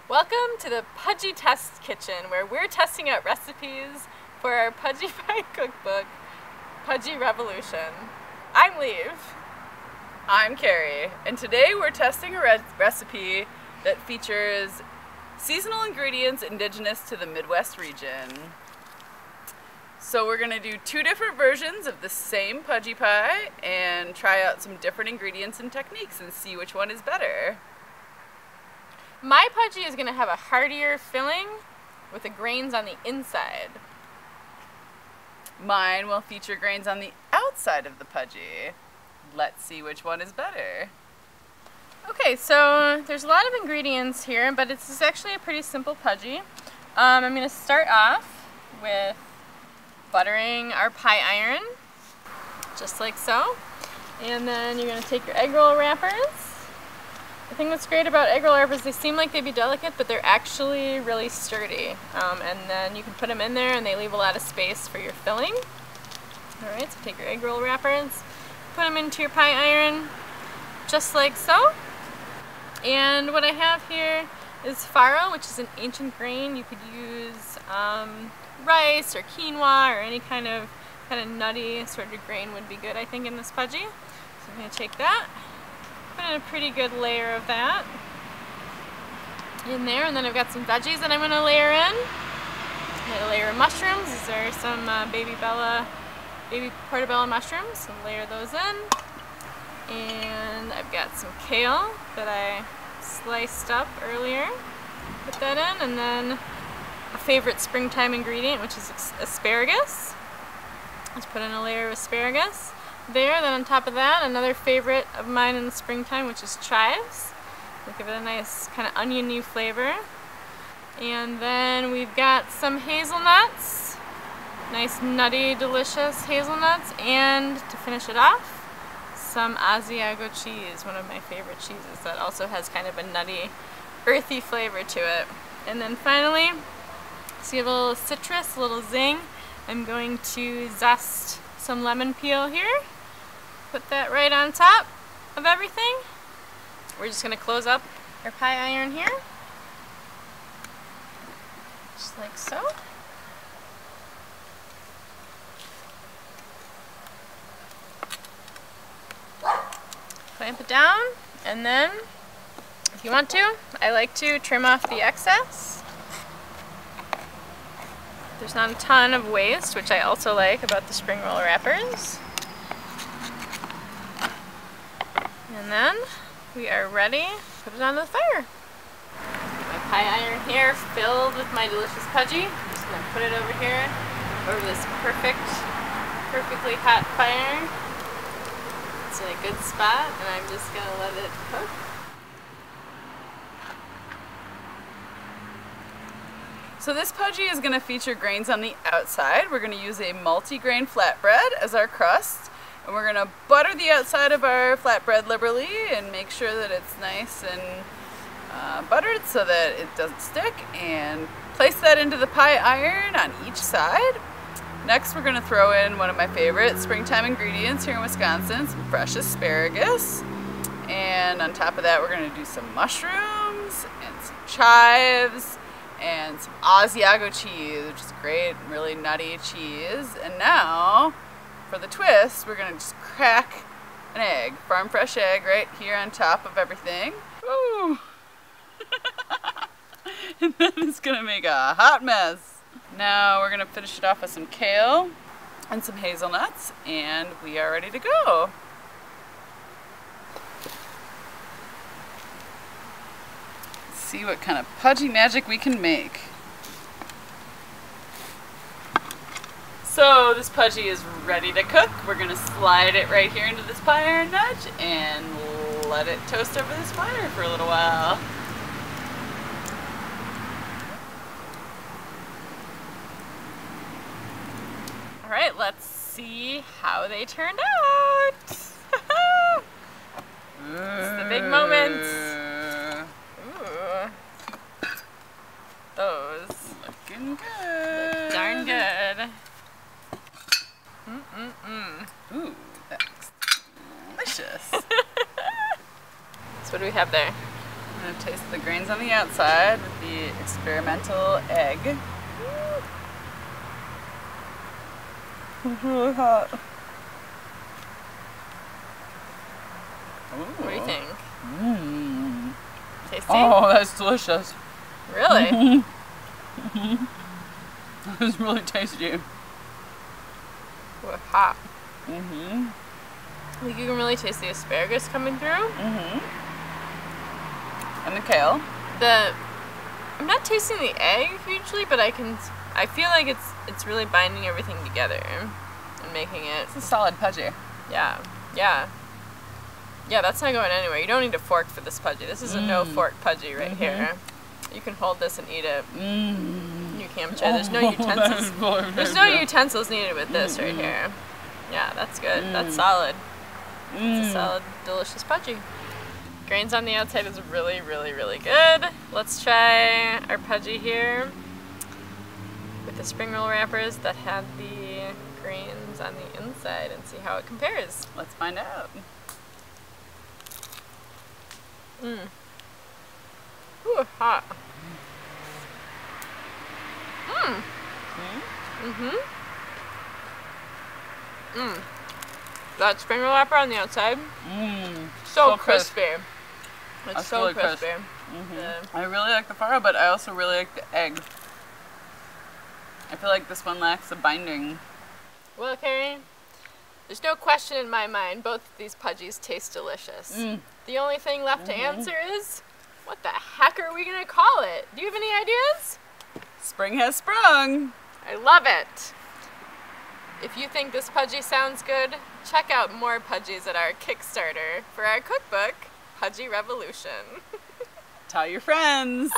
Welcome to the Pudgy Test Kitchen, where we're testing out recipes for our Pudgy Pie cookbook, Pudgy Revolution. I'm Leave. I'm Carrie, and today we're testing a recipe that features seasonal ingredients indigenous to the Midwest region. So we're going to do two different versions of the same Pudgy Pie and try out some different ingredients and techniques and see which one is better. My Pudgy is going to have a heartier filling with the grains on the inside. Mine will feature grains on the outside of the Pudgy. Let's see which one is better. Okay, so there's a lot of ingredients here, but it's actually a pretty simple Pudgy. I'm going to start off with buttering our pie iron, just like so. And then you're going to take your egg roll wrappers. The thing that's great about egg roll wrappers, they seem like they'd be delicate, but they're actually really sturdy. And then you can put them in there and they leave a lot of space for your filling. Alright, so take your egg roll wrappers, put them into your pie iron, just like so. And what I have here is farro, which is an ancient grain. You could use rice or quinoa or any kind of nutty sort of grain would be good, I think, in this Pudgy. So I'm going to take that, put in a pretty good layer of that in there, and then I've got some veggies that I'm going to layer in. I'm going to layer mushrooms. These are some baby portobello mushrooms. I'll layer those in. And I've got some kale that I sliced up earlier. Put that in, and then a favorite springtime ingredient, which is asparagus. Let's put in a layer of asparagus there. Then on top of that, another favorite of mine in the springtime, which is chives. We'll give it a nice kind of oniony flavor. And then we've got some hazelnuts, nice nutty, delicious hazelnuts, and to finish it off, some Asiago cheese, one of my favorite cheeses that also has kind of a nutty, earthy flavor to it. And then finally, so you have a little citrus, a little zing. I'm going to zest some lemon peel here. Put that right on top of everything. We're just going to close up our pie iron here. Just like so. Clamp it down, and then if you want to, I like to trim off the excess. There's not a ton of waste, which I also like about the spring roll wrappers. And then we are ready to put it on the fire. My pie iron here filled with my delicious Pudgy. I'm just going to put it over here, over this perfectly hot fire. It's in a good spot, and I'm just going to let it cook. So this Pudgy is going to feature grains on the outside. We're going to use a multi-grain flatbread as our crust, and we're going to butter the outside of our flatbread liberally and make sure that it's nice and buttered so that it doesn't stick, and place that into the pie iron on each side. Next, we're going to throw in one of my favorite springtime ingredients here in Wisconsin, some fresh asparagus. And on top of that, we're going to do some mushrooms and some chives and some Asiago cheese, which is great, really nutty cheese. And now, for the twist, we're going to just crack an egg, farm fresh egg, right here on top of everything. Ooh! And then it's going to make a hot mess. Now we're going to finish it off with some kale and some hazelnuts, and we are ready to go. Let's see what kind of Pudgy magic we can make. So this Pudgy is ready to cook. We're going to slide it right here into this pie iron nudge and let it toast over this fire for a little while. Alright, let's see how they turned out. It's the big moment. Ooh. Those. Looking good. Look darn good. Ooh, that looks delicious. So what do we have there? I'm gonna taste the grains on the outside with the experimental egg. It's really hot. What do you think? Mmm. Tasty? Oh, that's delicious. Really? It's really tasty. Ooh, hot. Mm-hmm. Like you can really taste the asparagus coming through. Mm-hmm. And the kale. I'm not tasting the egg hugely, but I feel like it's really binding everything together and making it. It's a solid pudgy. Yeah, yeah. Yeah, that's not going anywhere. You don't need a fork for this pudgy. This is a no fork pudgy right here. You can hold this and eat it. You can't try. There's no utensils. There's no utensils needed with this right here. Yeah, that's good. That's solid. It's a solid, delicious pudgy. Grains on the outside is really, really, really good. Let's try our pudgy here with the spring roll wrappers that had the grains on the inside and see how it compares. Let's find out. Ooh, hot. That spring roll wrapper on the outside, so crispy. It's so really crispy. I really like the faro, but I also really like the egg. I feel like this one lacks the binding. Well, Carrie, there's no question in my mind, both of these pudgies taste delicious. The only thing left to answer is, what the heck are we going to call it? Do you have any ideas? Spring has sprung! I love it! If you think this pudgy sounds good, check out more pudgies at our Kickstarter for our cookbook, Pudgy Revolution. Tell your friends!